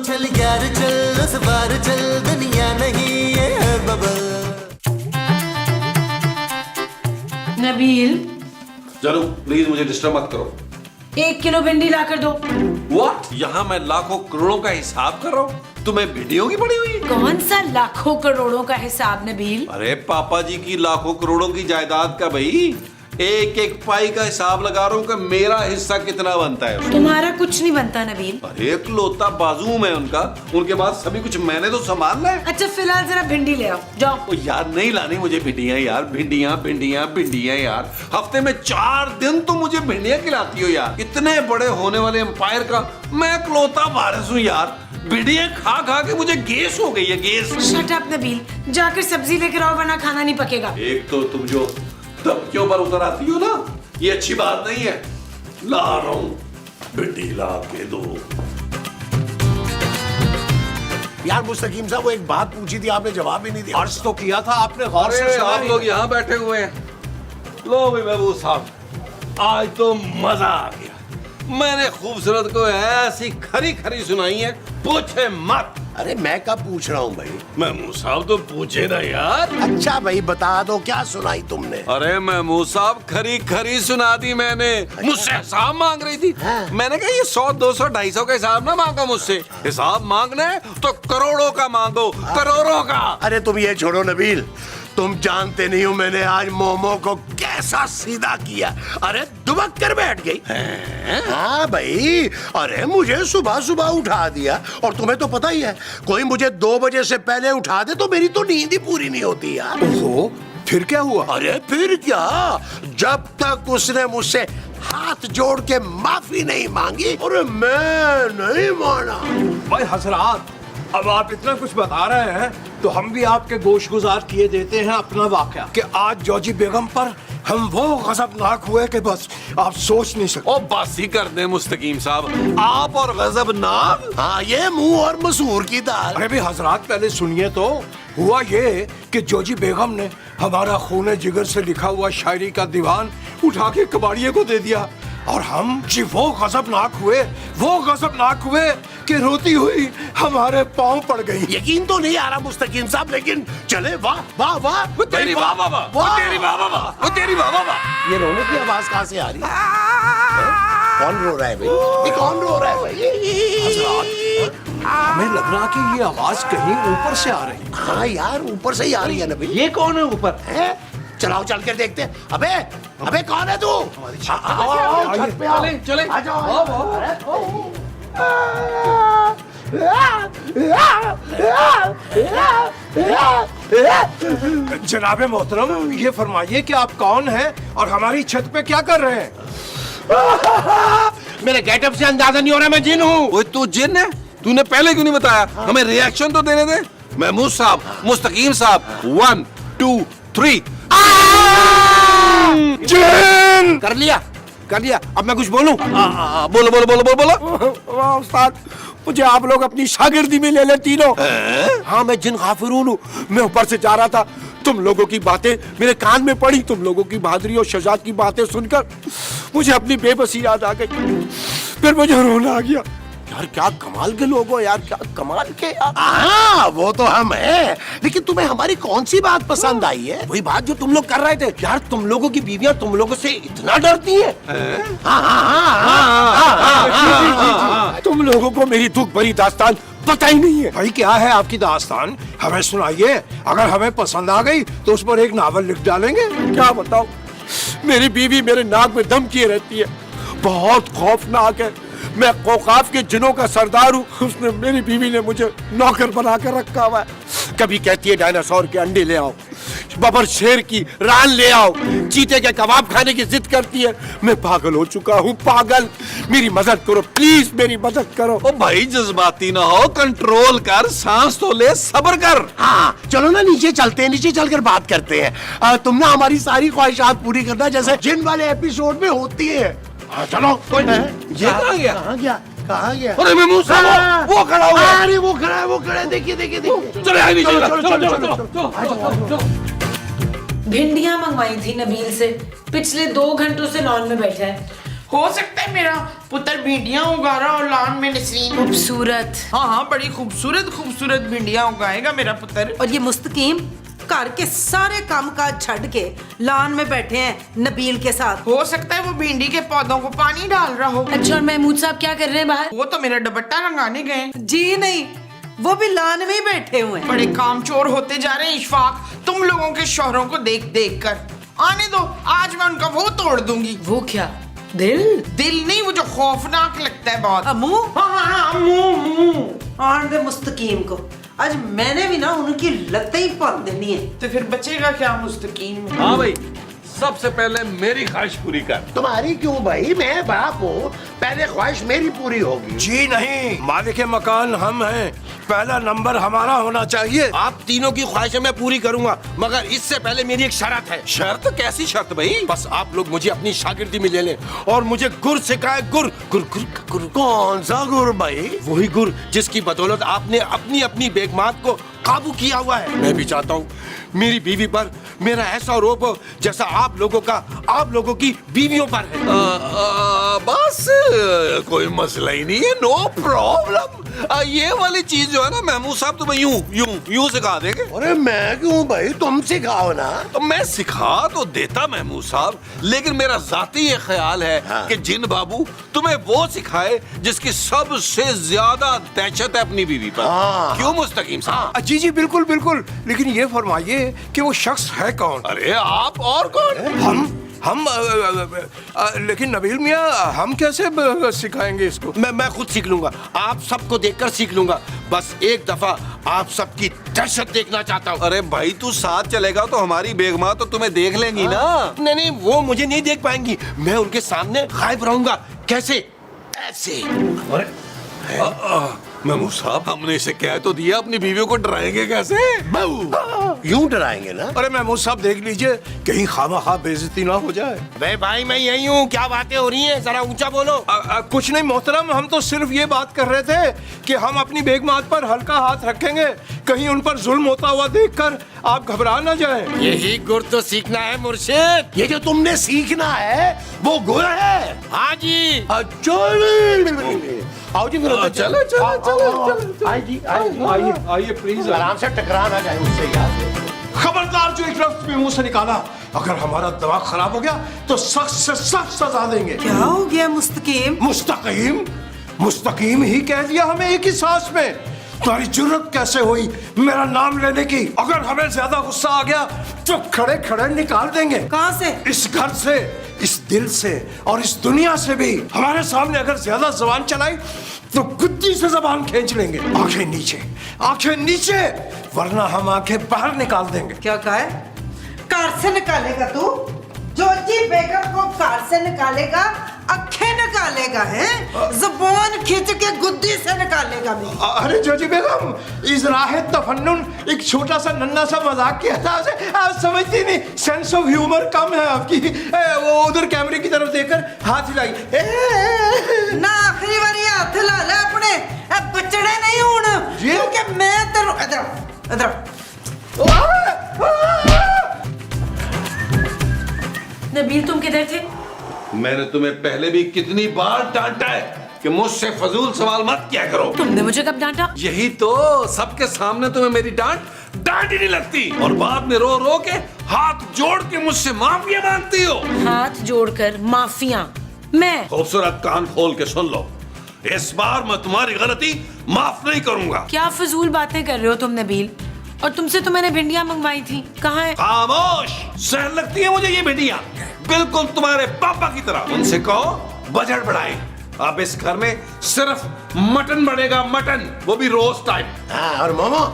चल यार चल, उस बार चल, दुनिया नहीं ये है बबल। नबील, जानू प्लीज मुझे डिस्टर्ब मत करो। 1 किलो भिंडी ला कर दो। व्हाट? यहाँ मैं लाखों करोड़ों का हिसाब कर रहा हूँ, तुम्हें भिंडियों की पड़ी हुई? कौन सा लाखों करोड़ों का हिसाब नबील? अरे पापा जी की लाखों करोड़ों की जायदाद का भाई एक एक पाई का हिसाब लगा रहा हूँ कि मेरा हिस्सा कितना बनता है। तुम्हारा कुछ नहीं बनता नबील। अरे इकलौता बाजू में उनका, उनके बाद सभी कुछ मैंने तो संभालना है। अच्छा फिलहाल जरा भिंडी ले आओ, जाओ। ओ यार नहीं लानी मुझे भिंडियां यार, भिंडियां भिंडियां भिंडियां यार। हफ्ते में 4 दिन तो मुझे भिंडियां खिलाती हो यार। इतने बड़े होने वाले एम्पायर का मैं इकलौता वारिस हूँ यार। भिंडियां खा खा के मुझे गैस हो गई है, गैस। शट अप नबील, जाकर सब्जी लेकर आओ वरना खाना नहीं पकेगा। एक तो तुम जो धमकियों पर उतर आती हो ना, ये अच्छी बात नहीं है। ला रहा हूं, भिंडी ला के दो। यार मुस्तकीम साहब, वो एक बात पूछी थी, आपने जवाब ही नहीं दिया। अर्ज तो किया था आपने, गौर से अरे सुना आप नहीं। लोग यहाँ बैठे हुए हैं। लो भाई महबूब साहब, आज तो मजा आ गया। मैंने खूबसूरत को ऐसी खरी खरी सुनाई है, पूछे मत। अरे मैं कब पूछ रहा हूँ भाई? महमूद साहब तो पूछे ना यार। अच्छा भाई बता दो, क्या सुनाई तुमने? अरे महमूद साहब खरी खरी सुना दी मैंने। मुझसे हिसाब मांग रही थी। हाँ। मैंने कहा ये 100, 200, 250 का हिसाब ना मांगो मुझसे। हिसाब मांगना है तो करोड़ों का मांगो, करोड़ों का। अरे तुम ये छोड़ो नबील, तुम जानते नहीं हो मैंने आज मोमो को कैसा सीधा किया। अरे दुबक कर बैठ गई। हाँ भाई, अरे मुझे सुबह सुबह उठा दिया। और तुम्हें तो पता ही है, कोई मुझे 2 बजे से पहले उठा दे तो मेरी तो नींद ही पूरी नहीं होती यार। ओहो, फिर क्या हुआ? अरे फिर क्या, जब तक उसने मुझसे हाथ जोड़ के माफी नहीं मांगी, अरे मैं नहीं माना। भाई हजरात, अब आप इतना कुछ बता रहे हैं तो हम भी आपके गोश गुजार किए देते हैं अपना वाकया कि आज जॉजी बेगम पर हम वो गजबनाक हुए कि बस आप सोच नहीं सकते। ओ बस ही कर दे मुस्तकीम साहब, आप और गजबनाक। हाँ, ये मुंह और मसूर की दाल। अरे भी हजरात पहले सुनिए तो। हुआ ये कि जॉजी बेगम ने हमारा खूने जिगर से लिखा हुआ शायरी का दीवान उठा के कबाड़िए को दे दिया। और हम जी वो गजबनाक हुए कि रोती हुई हमारे पांव पड़ गई। यकीन तो नहीं आ रहा मुस्तकीम साहब, लेकिन चले वाह वाह वाह। वो तेरी वाह वाह वाह, वो तेरी वाह वाह वाह, वो तेरी वाह वाह वाह। ये रोने की आवाज कहाँ से आ रही है? कौन रो रहा है भाई? ये कौन रो रहा है भाई? हजरात, हमें लग रहा कि ये आवाज कहीं ऊपर से आ रही है। हाँ यार, ऊपर से ही आ रही है ना भाई। ये कौन है ऊपर? है? चलाओ चल कर देखते हैं। अबे कौन है तू? आओ, छत पे आओ। चले आ जाओ। जनाबे मोहतरम, ये फरमाइए कि आप कौन हैं और हमारी छत पे क्या कर रहे हैं? मेरे गेटअप से अंदाजा नहीं हो रहा मैं जिन हूँ। वो तू जिन है? तूने पहले क्यों नहीं बताया? हमें रिएक्शन तो देने दे। महमूद साहब, मुस्तकीम साहब, 1 2 3। जिन! कर लिया। अब मैं कुछ बोलूं? बोलो बोलो बोलो बोलो बोलो। उस्ताद, मुझे आप लोग अपनी शागिर्दी में ले ले तीनों। हाँ, मैं जिन गाफिरून हूँ। मैं ऊपर से जा रहा था, तुम लोगों की बातें मेरे कान में पड़ी। तुम लोगों की बहादुरी और शजात की बातें सुनकर मुझे अपनी बेबसी याद आ गई। फिर मुझे रोना आ गया। यार क्या कमाल के लोग हो यार, क्या कमाल के यार। हाँ, वो तो हम हैं, लेकिन तुम्हें हमारी कौन सी बात पसंद आई है? वही बात जो तुम लोग कर रहे थे। यार तुम लोगों की बीवियां तुम लोगों से इतना डरती हैं। तुम लोगों को मेरी दुख भरी दास्तान पता ही नहीं है। भाई क्या है आपकी दास्तान, हमें सुनाइए। अगर हमें पसंद आ गई तो उस पर एक नावल लिख डालेंगे। क्या बताओ, मेरी बीवी मेरे नाक में दम किए रहती है, बहुत खौफनाक है। मैं कोकाफ के जिनों का सरदार हूँ। उसने, मेरी बीवी ने मुझे नौकर बना कर रखा हुआ है। कभी कहती है डायनासोर के अंडे ले आओ, बबर शेर की रान ले आओ, चीते के कबाब खाने की जिद करती है। मैं पागल हो चुका हूँ, पागल। मेरी मदद करो प्लीज, मेरी मदद करो। ओ भाई जज्बाती ना हो, कंट्रोल कर, सांस तो ले, सब्र कर। हाँ चलो ना, नीचे चलते हैं, नीचे चलकर बात करते हैं। तुम ना हमारी सारी ख्वाहिशात पूरी करना जैसे जिन वाले एपिसोड में होती है। हाँ चलो। ये कहाँ गया? कहाँ गया? अरे महमूद साहब, वो खड़ा हुआ है। अरे वो खड़ा है, देखिए। चले आइए नीचे, चलो। भिंडियां मंगवाई थी नबील से, पिछले 2 घंटों से लॉन में बैठा है। हो सकता है मेरा पुत्र भिंडियां उगा रहा और लान में नसरीन। खूबसूरत। हाँ, बड़ी खूबसूरत खूबसूरत भिंडियां उगाएगा मेरा पुत्र। और ये मुस्तकीम घर के सारे काम काज छड़ के लान में बैठे हैं नबील के साथ। हो सकता है वो भिंडी के पौधों को पानी डाल रहा हो। अच्छा, और महमूद साहब क्या कर रहे हैं बाहर? वो तो मेरा दुपट्टा रंगाने गए। जी नहीं, वो भी लान में ही बैठे हुए हैं। बड़े कामचोर होते जा रहे हैं इशफाक, तुम लोगों के शोहरों को देख देख कर। आने दो, आज मैं उनका वो तोड़ दूंगी। वो क्या? दिल नहीं, वो जो खौफनाक लगता है बहुत। मुंह हाँ, मुंह। आन दे मुस्तकीम को, आज मैंने भी ना उनकी लतें ही पन देनी है। तो फिर बचेगा क्या मुस्तकीम में? हाँ भाई, सबसे पहले मेरी ख्वाहिश पूरी कर। तुम्हारी क्यों भाई, मैं बाप हूँ, पहले ख्वाहिश मेरी पूरी होगी। जी नहीं, मालिक मकान हम हैं, पहला नंबर हमारा होना चाहिए। आप तीनों की ख्वाहिशें मैं पूरी करूंगा, मगर इससे पहले मेरी एक शर्त है। शर्त? कैसी शर्त भाई? बस आप लोग मुझे अपनी शागिर्दी में ले लें और मुझे गुर सिखाए। गुर गुर गुर गुर कौन सा गुर भाई? वही गुर जिसकी बदौलत आपने अपनी अपनी बेगमात को काबू किया हुआ है। मैं भी चाहता हूँ मेरी बीवी पर मेरा ऐसा रोब हो जैसा आप लोगों का आप लोगों की बीवियों पर है। बस कोई मसला ही नहीं है, नो प्रॉब्लम। ये वाली चीज जो है ना महमूद साहब, तुम्हें यूं सिखा देंगे। अरे मैं क्यों भाई, तुम सिखाओ ना। तो मैं सिखा तो देता महमूद साहब, लेकिन मेरा जाती ये ख्याल है कि जिन बाबू तुम्हें वो सिखाए जिसकी सबसे ज्यादा दहशत है अपनी बीवी पर। क्यों मुस्तकीम साहब? जी जी बिल्कुल बिल्कुल, लेकिन ये फरमाइए कि वो शख्स है कौन? अरे आप और कौन? हम लेकिन नबील मियाँ, हम कैसे सिखाएंगे इसको? मैं खुद सीख लूंगा, आप सबको देखकर सीख लूंगा। बस एक दफा आप सबकी दहशत देखना चाहता हूँ। अरे भाई, तू साथ चलेगा तो हमारी बेगमा तो तुम्हें देख लेंगी ना। नहीं, वो मुझे नहीं देख पाएंगी, मैं उनके सामने गायब रहूंगा। कैसे? ऐसे। महमूद साहब, हमने इसे कह तो दिया, अपनी बीवियों को डराएंगे कैसे? यूं डराएंगे ना? अरे महमूद साहब देख लीजिए, कहीं खामा बेइज्जती ना हो जाए। अबे भाई, मैं यही हूँ, क्या बातें हो रही हैं? जरा ऊंचा बोलो। कुछ नहीं मोहतरम, हम तो सिर्फ ये बात कर रहे थे कि हम अपनी बेगमात पर हल्का हाथ रखेंगे, कहीं उन पर जुल्म होता हुआ देखकर आप घबरा ना जाएं। यही गुर तो सीखना है मुर्शिद। ये जो तुमने सीखना है वो गुर है। हाँ जी। आओ जी, चलो चलो चलो। आइए जी, आइए आइए प्लीज, आराम से टकरा ना जाए उससे याद। खबरदार जो एक लफ्ज भी मुंह से निकाला, अगर हमारा दिमाग खराब हो गया तो सख्त से सख्त सजा देंगे। क्या हो गया मुस्तकीम? मुस्तकीम ही कह दिया हमें एक ही सांस में। तुम्हारी जुर्रत कैसे हुई मेरा नाम लेने की? अगर हमें ज्यादा गुस्सा आ गया तो खड़े खड़े निकाल देंगे। कहाँ से? इस घर से, इस दिल से और इस दुनिया से भी। हमारे सामने अगर ज्यादा जबान चलाई तो गुद्दी से जबान खींच लेंगे। आंखें नीचे, वरना हम आंखें बाहर निकाल देंगे। क्या कहा है? कार से निकालेगा तू? जोजी बेगम को कार से निकालेगा, अखे निकालेगा है, ज़ुबान खींच के गुद्दी से निकालेगा भी। अरे जोजी बेगम, इस राहे तफन्नुन एक छोटा सा नन्हा सा मजाक किया था, आप समझती नहीं, सेंस ऑफ ह्यूमर कम है आपकी। वो उधर कैमरे की तरफ देखकर हाथ हिलाई। ना आखिरी बार ये हाथ ला ले अपने, अब बचड़े नहीं होना, क्योंकि मैं तेरे इधर नबील, तुम किधर थे? मैंने तुम्हें पहले भी कितनी बार डांटा है कि मुझसे फजूल सवाल मत किया करो। तुमने मुझे कब डांटा? यही तो, सबके सामने तुम्हें मेरी डांट ही नहीं लगती और बाद में रो रो के हाथ जोड़ के मुझसे माफिया मांगती हो। हाथ जोड़कर माफिया? मैं? खूबसूरत कान खोल के सुन लो, इस बार मैं तुम्हारी गलती माफ नहीं करूंगा। क्या फजूल बातें कर रहे हो तुम नबील? और तुमसे तो मैंने भिंडियां मंगवाई थी, कहाँ है? खामोश! सहन लगती है मुझे ये भिंडियां, बिल्कुल तुम्हारे पापा की तरह। उनसे कहो बजट बढ़ाएं। अब इस घर में सिर्फ मटन बढ़ेगा, मटन, वो भी रोज टाइम। हाँ, और मोमो,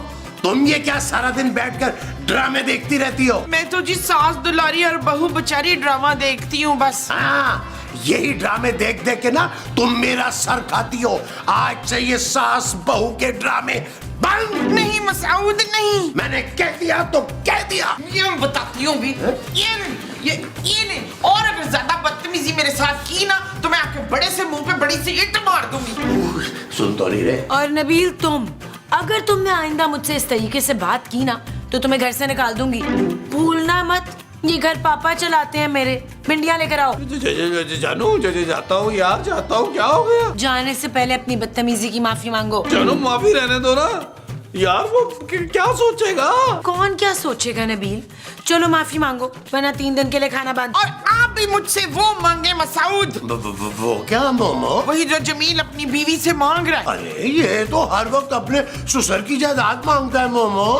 तुम ये क्या सारा दिन बैठकर ड्रामे देखती रहती हो? मैं तो जी सास दुलारी और बहू बेचारी ड्रामा देखती हूँ बस। हाँ, यही ड्रामे देख देख के ना तुम मेरा सर खाती हो। आज से ये सास बहू के ड्रामे बंद। नहीं मसऊद, नहीं। मैंने कह दिया तो कह दिया। ये मैं बताती हूँ भी। ये नहीं। और अगर ज्यादा बदतमीजी मेरे साथ की ना तो मैं आपके बड़े से मुंह पे बड़ी सी ईंट मार दूंगी। सुन तो नहीं रहे? और नबील, अगर तुमने आइंदा मुझसे इस तरीके से बात की ना तो तुम्हें घर से निकाल दूंगी। भूलना मत, ये घर पापा चलाते हैं मेरे। भिंडियाँ लेकर आओ। जानू जाता हूँ यार, जाता हूँ। क्या हो गया? जाने से पहले अपनी बदतमीजी की माफी मांगो। जानू माफी रहने दो ना यार, वो क्या सोचेगा? कौन क्या सोचेगा नबील? चलो माफी मांगो वरना 3 दिन के लिए खाना बंद। और आप भी मुझसे वो मांगे मसूद, वो क्या मोमो? वही जो जमील अपनी बीवी से मांग रहा है। अरे ये तो हर वक्त अपने ससुर की जायदाद मांगता है मोमो।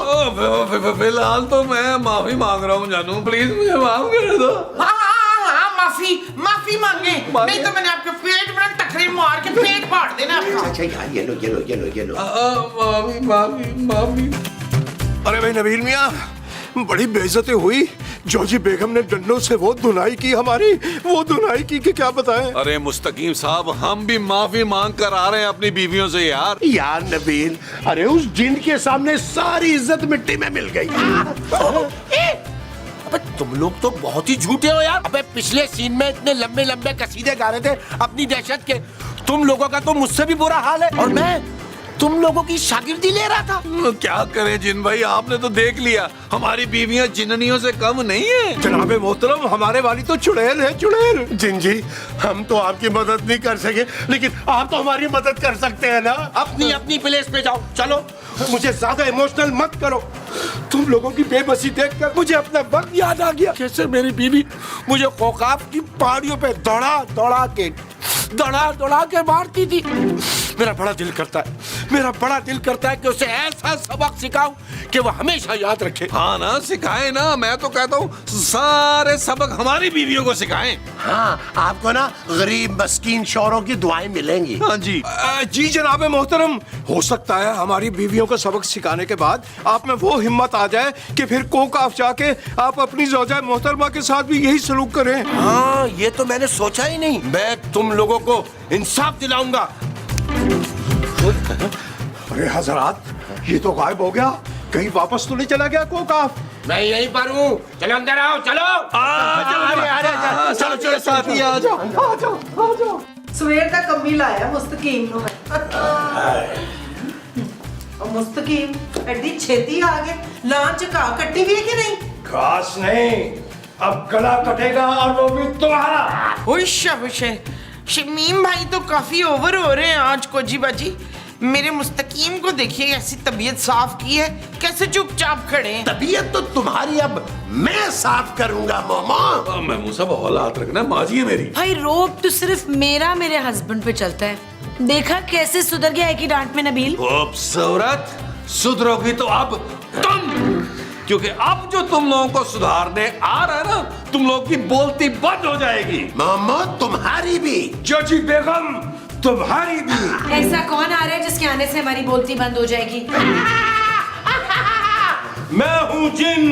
फिलहाल तो मैं माफी मांग रहा हूँ जानू, प्लीज मुझे माफ कर दो। हाँ, माफी मांगे, नहीं तो मैंने आपके पेट में टकरे मार के पेट फाड़ देना आपका। अच्छा यार, ये लो। माफी। अरे भाई नबील मियाँ, बड़ी बेइज्जती हुई। जॉर्जी बेगम ने डंडों से वो धुनाई की हमारी, वो धुनाई की कि क्या बताएं। अरे मुस्तकीम साहब, हम भी माफी मांग कर आ रहे हैं अपनी बीवियों से यार। यार नबील, अरे उस जिन के सामने सारी इज्जत मिट्टी में मिल गई। अबे तुम लोग तो बहुत ही झूठे हो यार। अबे पिछले सीन में इतने लंबे लंबे कसीदे गा रहे थे अपनी दहशत के। तुम लोगों का तो मुझसे भी बुरा हाल है, और मैं तुम लोगों की शागिर्दी ले रहा था। क्या करें जिन भाई, आपने तो देख लिया हमारी बीवियां जिन्नियों से कम नहीं है। जनाबे मोहतरम, हमारे वाली तो चुड़ैल है, चुड़ैल। जिन जी, हम तो आपकी मदद नहीं कर सके, लेकिन आप तो हमारी मदद कर सकते हैं ना। अपनी अपनी प्लेस पे जाओ, चलो। मुझे ज्यादा इमोशनल मत करो। तुम लोगों की बेबसी देखकर मुझे अपना वक्त याद आ गया, कैसे मेरी बीवी मुझे कोकाफ की पहाड़ियों पे दौड़ा दौड़ा के मारती थी। मेरा बड़ा दिल करता है कि उसे ऐसा सबक सिखाऊं कि वो हमेशा याद रखे। हाँ ना, सिखाए ना। मैं तो कहता हूँ सारे सबक हमारी बीवियों को सिखाएं। हाँ, आपको ना गरीब मस्कीन शौरों की दुआएं मिलेंगी। हाँ जी। जी जनाबे मोहतरम, हो सकता है हमारी बीवियों को सबक सिखाने के बाद आप में वो हिम्मत आ जाए कि फिर कोकाफ जाके आप अपनी ज़ौजा मोहतरमा के साथ भी यही सलूक करें। हाँ, ये तो मैंने सोचा ही नहीं। मैं तुम लोगों को इंसाफ दिलाऊंगा। अरे हजरात, ये तो गायब हो गया, कहीं वापस तो नहीं चला गया कोकाफ? मैं यहीं पर हूँ, चलो अंदर आओ, चलो। चलो साथी आ जाओ। ਸਵੇਰ ਦਾ ਕੰਮੀ ਲਾਇਆ ਮੁਸਤਕੀਮ ਨੂੰ ਮੈਂ। ਉਹ ਮੁਸਤਕੀਮ ਐਡੀ ਛੇਤੀ ਆ ਗਏ, ਲਾਂ ਚ ਘਾਹ ਕੱਟੀ ਵੀ ਹੈ कि नहीं? खास नहीं, अब गला कटेगा और वो भी तुम्हारा। होश शमीम भाई तो काफी ओवर हो रहे हैं आज कोजी बाजी। मेरे मुस्तकीम को देखिए, ऐसी तबीयत साफ की है, कैसे चुपचाप खड़े हैं। तबीयत तो तुम्हारी अब मैं साफ करूंगा मोमो। मैं मुंह सब औलाद रखना, माजी है मेरी। भाई रोब तो सिर्फ मेरे हस्बैंड पे चलता है। देखा कैसे सुधर गया है कि डांट में नबील। खूबसूरत, सुधरोगी तो अब तुम, क्योंकि अब जो तुम लोगों को सुधारने आ रहा है ना, तुम लोग की बोलती बंद हो जाएगी। मोमो तुम्हारी भी। जॉर्जी बेगम तुम्हारी भी। ऐसा कौन आ रहा है जिसके आने से हमारी बोलती बंद हो जाएगी? मैं हूँ जिन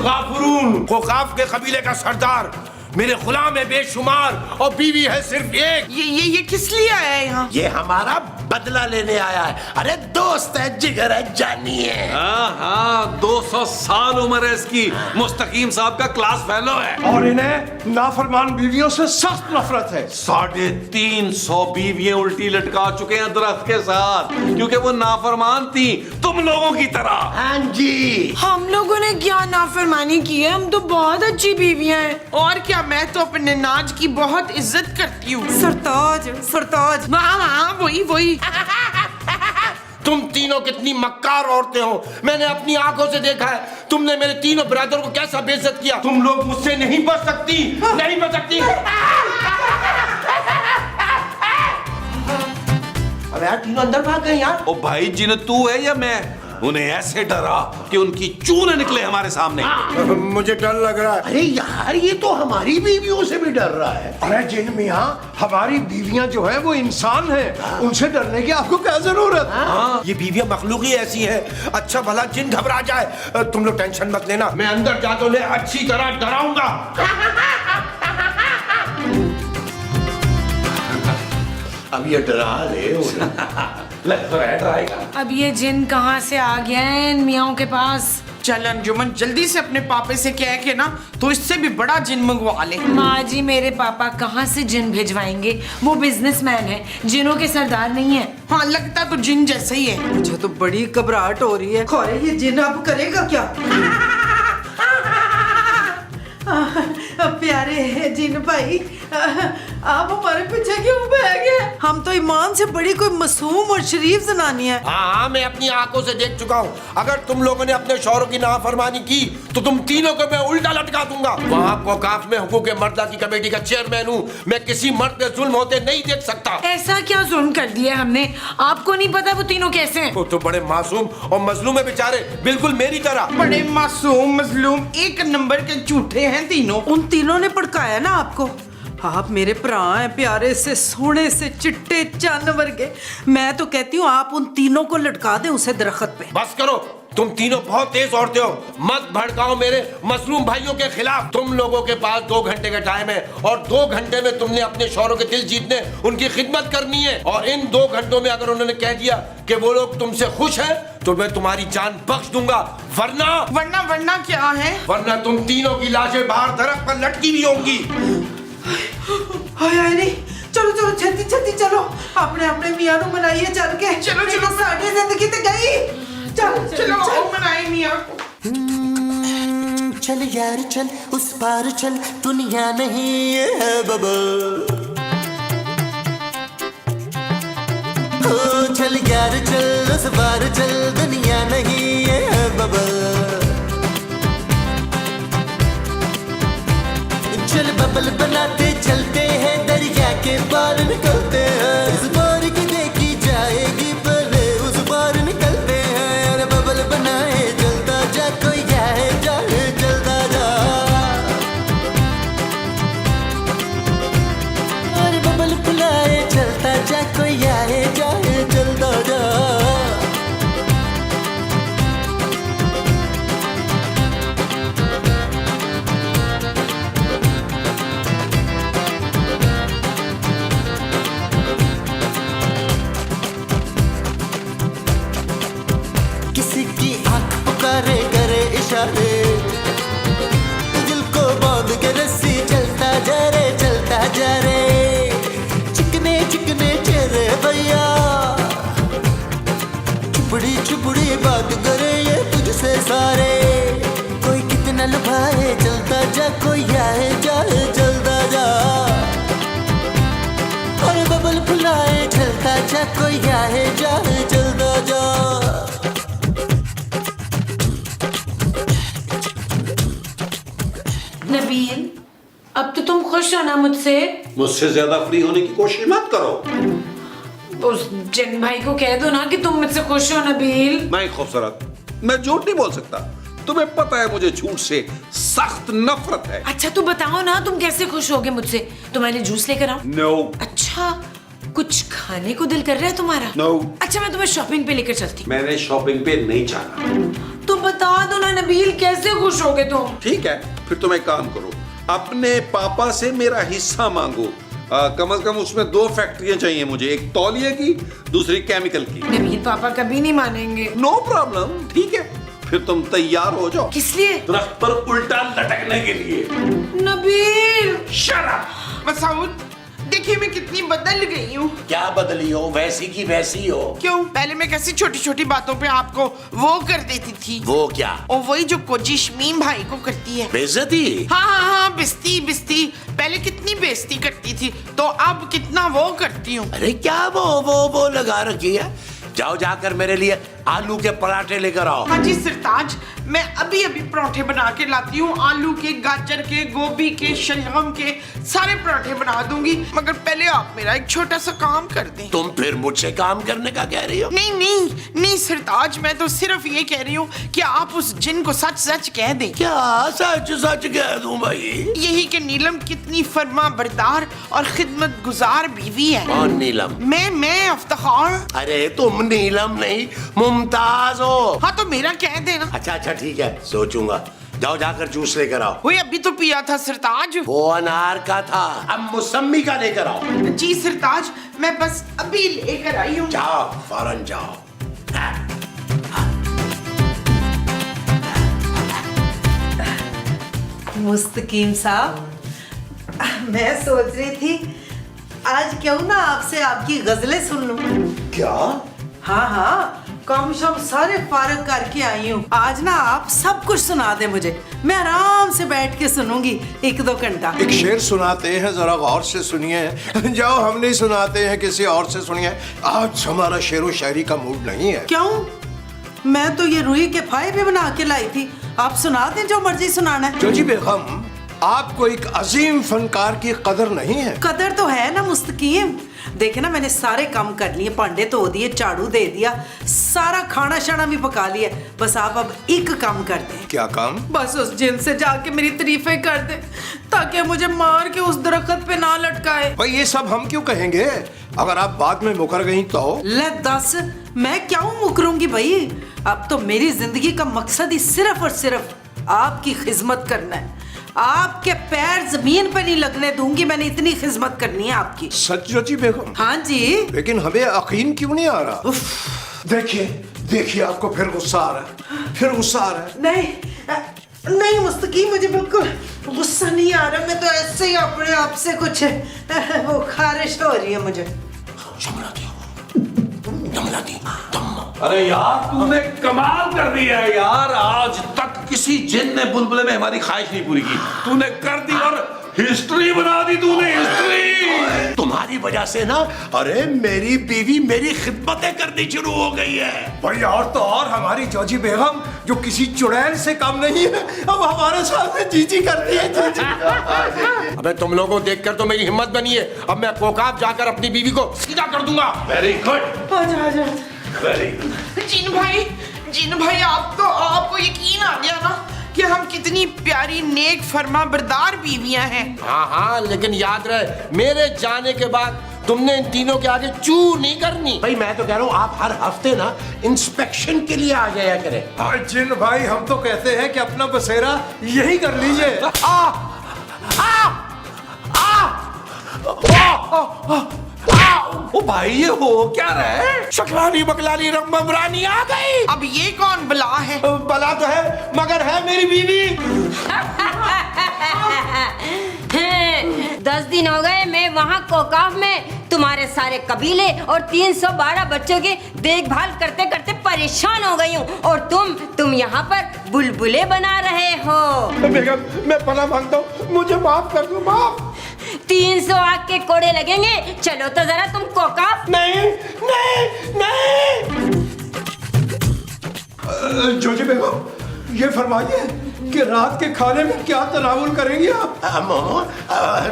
गाफुरून, कोकाफ के कबीले का सरदार। मेरे गुलाम है बेशुमार और बीवी है सिर्फ एक। ये किस लिए आया है यहाँ? ये हमारा बदला लेने आया है। अरे दोस्त है, जिगर है, जानी है। हाँ, 200 साल उम्र है इसकी। मुस्तकीम साहब का क्लास फेलो है और इन्हें नाफरमान बीवियों से सख्त नफरत है। 350 बीवियां उल्टी लटका चुके हैं दरख्त के साथ, क्योंकि वो नाफरमान थी तुम लोगों की तरह। हाँ जी। हम लोगों ने क्या नाफरमानी की है? हम तो बहुत अच्छी बीवियां हैं। और क्या, मैं तो अपने नाज की बहुत इज्जत करती हूँ। सरताज हाँ, वही। तुम तीनों कितनी मक्कार औरतें हो, मैंने अपनी आंखों से देखा है। तुमने मेरे तीनों ब्रदर को कैसा बेइज्जत किया। तुम लोग मुझसे नहीं बच सकती। अरे यार, तीनों अंदर भाग गए यार। ओ भाई, जिन तू है या मैं, उन्हें ऐसे डरा कि उनकी चूने निकले हमारे सामने। मुझे डर लग रहा है। अरे यार, ये तो हमारी बीवियों से भी डर रहा है। अरे जिन मियाँ, हमारी बीवियां जो है वो इंसान हैं, उनसे डरने की आपको क्या जरूरत? हाँ, ये बीवियां मखलूक ही ऐसी हैं। अच्छा भला जिन घबरा जाए। तुम लोग टेंशन मत लेना, मैं अंदर जाकर उन्हें अच्छी तरह डराऊंगा। अब ये डरा ले अब ये जिन कहाँ से आ गया है इन मियाँओं के पास? चल अंजुमन, जल्दी से अपने पापे से कह के ना तो इससे भी बड़ा जिन मंगवा ले। माँ जी, मेरे पापा कहाँ से जिन भिजवाएंगे? वो बिजनेसमैन है, जिनों के सरदार नहीं है। हाँ, लगता तो जिन जैसा ही है। मुझे तो बड़ी घबराहट हो रही है। खोरे ये जिन अब करेगा क्या? प्यारे जिन भाई, आप हमारे पीछे क्यों भाग गए? हम तो ईमान से बड़ी कोई मासूम और शरीफ जनानी है। हाँ, मैं अपनी आंखों से देख चुका हूँ। अगर तुम लोगों ने अपने शौहरों की नाफरमानी की तो तुम तीनों को मैं उल्टा लटका दूंगा। वहाँ वकाफ में हुकूक मर्दा की कमेटी का चेयरमैन हूँ। मैं किसी मर्द पे जुल्म होते नहीं देख सकता। ऐसा क्या जुल्म कर दिया हमने? आपको नहीं पता वो तीनों कैसे हैं? वो तो बड़े मासूम और मजलूम है बेचारे, बिल्कुल मेरी तरह। बड़े मासूम मजलूम एक नंबर के झूठे हैं तीनों। उन तीनों ने भड़काया ना आपको। आप मेरे भरा हैं, प्यारे से सोने से चिट्टे चन्न वर्गे। मैं तो कहती हूँ आप उन तीनों को लटका दें उसे दरख्त पे। बस करो, तुम तीनों बहुत तेज औरतें हो। मत भड़काओ मेरे मजलूम भाइयों के खिलाफ। तुम लोगों के पास 2 घंटे का टाइम है और 2 घंटे में तुमने अपने शौहरों के दिल जीतने, उनकी खिदमत करनी है। और इन 2 घंटों में अगर उन्होंने कह दिया कि वो लोग तुमसे खुश हैं तो मैं तुम्हारी जान बख्श दूंगा, वरना क्या है? वरना तुम तीनों की लाशें बाहर दरख्त पर लटकी हुई होंगी। हाय नहीं, चलो चलो छेती छेती चलो, अपने अपने मियां नु मनाइए चल के। चलो चलो, साड़ी जिंदगी ते गई। चल चलो आओ मनाए मियां। चल यार चल, उस पार चल, दुनिया नहीं ये है बबल। ओ चल यार चल, उस पार चल, दुनिया नहीं ये है बबल। चल बबल बनाते चलते हैं, दरिया के पार निकलते हैं। इस बार की देखी जाएगी पहले उस पार निकलते हैं। अरे बबल बनाए चलता जा, कोई जाए जाए चलता जा। अरे बबल बुलाए चलता जा, कोई आए जाए चलता जा। करे इशारे, दिल को बांध के रस्सी चलता जा रे, चलता जा रे। चिकने चिकने चेहरे भैया, चुपड़ी चुपड़ी बात करे ये तुझसे सारे। कोई कितना लुभाए चलता जा, कोई आए जाए चलता जा। और बबल फुलाए चलता जा, कोई आए जाए चलता जा। नबील, अब तो तुम खुश हो ना मुझसे? मुझसे ज्यादा फ्री होने की कोशिश मत करो। उस जिन भाई को कह दो ना कि तुम मुझसे खुश हो नबील। नहीं खूबसूरत, मैं झूठ नहीं बोल सकता। तुम्हें पता है मुझे झूठ से सख्त नफरत है। अच्छा तो बताओ ना, तुम कैसे खुश होगे मुझसे? तुम्हारे लिए जूस लेकर आऊं? नो। अच्छा, कुछ खाने को दिल कर रहा है तुम्हारा? नो। अच्छा, मैं तुम्हें शॉपिंग पे लेकर चलती हूँ। मैंने शॉपिंग पे नहीं जाना। तो बता दो ना नबील, कैसे खुश होगे तुम? ठीक है, फिर तुम एक काम करो, अपने पापा से मेरा हिस्सा मांगो। कम से कम उसमें 2 फैक्ट्रियां चाहिए मुझे, एक तौलिए की, दूसरी केमिकल की। नबील, पापा कभी नहीं मानेंगे। नो प्रॉब्लम, ठीक है, फिर तुम तैयार हो जाओ। किस लिए? दरख्त पर उल्टा लटकने के लिए। Nabeel, shut up. मसूद, देखिए मैं कितनी बदल गई हूँ। क्या बदली हो? वैसी की वैसी हो। क्यों? पहले मैं कैसी छोटी छोटी बातों पे आपको वो कर देती थी। वो क्या? और वही जो कोजी शमीम भाई को करती है, बेइज्जती। हाँ, बिस्ती बिस्ती। पहले कितनी बेइज्जती करती थी, तो अब कितना वो करती हूँ। अरे क्या वो लगा रखी है? जाओ जाकर मेरे लिए आलू के पराठे लेकर आओ। हाँ जी सरताज, मैं अभी अभी पराठे बना के लाती हूँ। आलू के, गाजर के, गोभी के, शलगम के सारे पराठे बना दूंगी। मगर पहले आप मेरा एक छोटा सा काम कर दें। तुम फिर मुझसे काम करने का कह रही हो? नहीं सरताज, मैं तो सिर्फ ये कह रही हूँ कि आप उस जिन को सच सच कह दें। क्या सच सच कह दूं भाई? यही कि नीलम कितनी फर्मा बरदार और खिदमत गुजार बीवी है। कौन नीलम? मैं इफ्तिखार। अरे तुम नीलम नहीं मुमताज हो। हाँ तो मेरा कह देना। अच्छा ठीक है, सोचूंगा। जाओ जाकर जूस लेकर आओ। वो अभी तो पिया था सरताज। वो अनार का था, अब मौसमी का लेकर आओ। जी सरताज, मैं बस अभी लेकर आई हूँ। जाओ, फौरन जाओ। मुस्तकीम साहब, मैं सोच रही थी आज क्यों ना आपसे आपकी गजलें सुन लूं। क्या? हाँ, काम शाम सारे फारग करके आई हूँ। आज ना आप सब कुछ सुना दे मुझे, मैं आराम से बैठ के सुनूंगी 1-2 घंटा। एक शेर सुनाते हैं, जरा गौर से सुनिए। जाओ, हम नहीं सुनाते हैं, किसी और से सुनिए। आज हमारा शेरो शायरी का मूड नहीं है। क्यों? मैं तो ये रुई के फाये भी बना के लाई थी, आप सुना दें जो मर्जी सुनाना है। जोजी बेगम, आपको एक अजीम फनकार की कदर नहीं है। कदर तो है ना मुस्तकीम। देखे ना, मैंने सारे काम कर लिए, भांडे धो दिए, झाड़ू दे दिया, सारा खाना शाना भी पका लिया। बस आप अब एक काम कर दें। क्या काम? बस उस जिन से जाके मेरी तारीफें कर दे, ताकि मुझे मार के उस दरख्त पे ना लटकाए। भाई ये सब हम क्यों कहेंगे? अगर आप बाद में मुकर गई तो? ले दस, मैं क्यों मुकरूंगी भाई? अब तो मेरी जिंदगी का मकसद ही सिर्फ और सिर्फ आपकी खिदमत करना है। आपके पैर जमीन पे नहीं लगने दूंगी, मैंने इतनी खिदमत करनी है आपकी। सच जोजी बेगम? हाँ जी। लेकिन हमें यकीन क्यों नहीं आ रहा? देखिए देखिए, आपको फिर गुस्सा आ रहा है, फिर गुस्सा आ रहा है। नहीं मुस्तकीम, मुझे बिल्कुल गुस्सा नहीं आ रहा। मैं तो ऐसे ही अपने आप से कुछ वो खारिश हो रही है मुझे। अरे यार, तूने कमाल कर दिया है यार। आज तक किसी जिन ने बुलबुले में हमारी ख्वाहिश नहीं पूरी की, तूने कर दी और हिस्ट्री बना दी तूने, हिस्ट्री। तुम्हारी वजह से ना, अरे मेरी बीवी मेरी खिदमतें करनी शुरू हो गई है। भाई और तो और हमारी जोजी बेगम, जो किसी चुड़ैल से कम नहीं है, अब हमारे साथ में जीजी करती है। जीजी। अबे तुम लोगों को देखकर तो मेरी हिम्मत बनी है। अब मैं कोकाब जाकर अपनी बीवी को सीधा कर दूंगा। वेरी गुड, आजा। Very good. जिन भाई आपको यकीन आ गया ना कि हम कितनी प्यारी नेक फरमा बरदार बीवियां हैं। हाँ, लेकिन याद रहे, मेरे जाने के बाद तुमने इन तीनों के आगे चू नहीं करनी। भाई मैं तो कह रहा हूँ आप हर हफ्ते ना इंस्पेक्शन के लिए आ जाया करें। जिन भाई, हम तो कहते हैं कि अपना बसेरा यही कर लीजिए। ओ भाई, ये हो क्या रहा है? शकलानी बकलानी रंगमरानी आ गई। अब ये कौन बला है? बला तो है, मगर है मेरी बीवी। 10 दिन हो गए मैं वहाँ कोकाफ में तुम्हारे सारे कबीले और 312 बच्चों की देखभाल करते करते परेशान हो गई हूँ, और तुम यहाँ पर बुलबुले बना रहे हो। बेगम, मैं पनाह मांगता हूँ, मुझे माफ कर दो, माफ। 300 आग के कोड़े लगेंगे। चलो तो जरा तुम कोकाफ। नहीं। जोजी बेगम, ये फरमाइए कि रात के खाने में क्या तनावुल करेंगी आप? मोमो,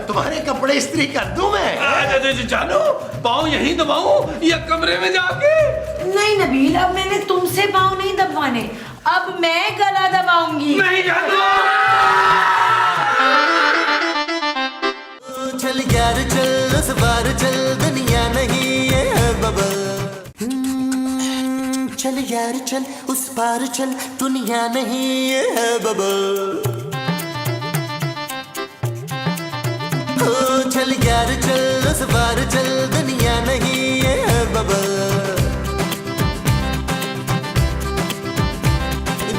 तुम्हारे कपड़े इस्त्री कर दूं मैं? जानो, पाँव यहीं दबाऊं या कमरे में जाके? नहीं नबील, अब मैंने तुमसे पाँव नहीं दबाने, अब मैं गला दबाऊंगी। नहीं जानो। चल यार चल, उस बार चल, दुनिया नहीं ये है बबल। चल यार चल, उस पार चल, दुनिया नहीं ये है बबल। ओ चल यार चल, उस पार चल, दुनिया नहीं ये है बबल।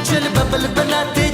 चल बबल बनाते